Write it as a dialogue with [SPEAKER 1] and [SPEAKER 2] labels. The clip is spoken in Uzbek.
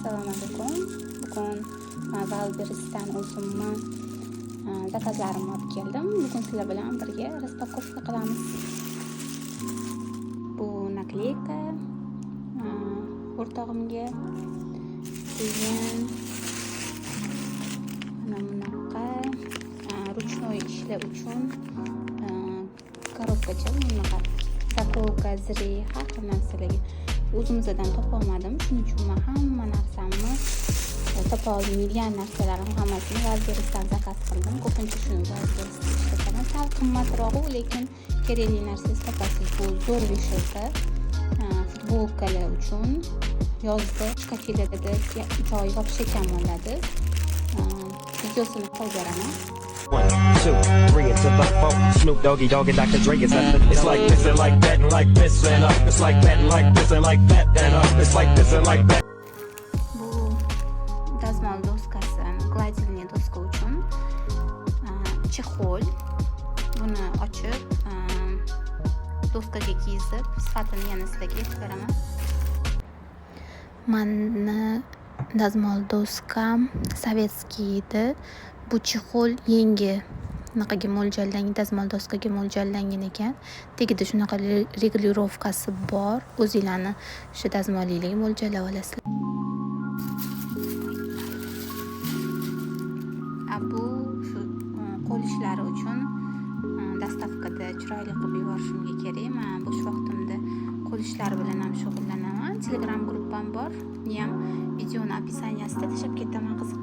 [SPEAKER 1] Assalomu alaykum. Bugun Wildberries'dan o'zimni zakazlarimni olib keldim. Bugun sizlar bilan birga распаковка qilamiz. Bu nakleyka o'rtog'imga, keyin mana bunaqa ruchnoy ishlar uchun korobkacha bunaqa zakovka, zreha hamma narsalarga o'zimizdan topa olmadim. Shuning uchun men hamma narsamni topa olmaydigan narsalarim hammasini Wildberries'dan zakaz qildim. Ko'pincha shuni Wildberries'da ishlataman. Sal qimmatroq, lekin kerakli narsangizni topasiz. Bu zo'r vishilka, futbolkalar uchun yozda shkafilada joy yopish ham bo'ladi. Videosini qo'yib beraman.
[SPEAKER 2] 1, 2, 3 into the 4. Snoop Doggy Dogg and Dr. Dre is nothing. It's like this and like that and like this and up. It's like that and like this and like that and up. It's like this and like that.
[SPEAKER 1] Bu dazmol doskasi, gladilniy doska uchun chexol. Buni ochib, doskaga kiyizib, sifatini yana sizlarga aytib beraman. Mana dazmol doskam sovetskiy edi. Bu chexol yangi bunaqaga mo'ljallangan, dazmol doskaga mo'ljallangan ekan. Tagida shunaqa regulirovkasi bor. O'zinglarni shu dazmolinglarga mo'ljallab olasizlar. Bu shu qo'l ishlari uchun dastavkada chiroyli qilib yuborishimga kerak. Men bo'sh vaqtimda qo'l ishlari bilan ham shug'ullanaman. Telegram gruppam bor. Uni ham videoni описаниесida tashlab ketaman. Qiziq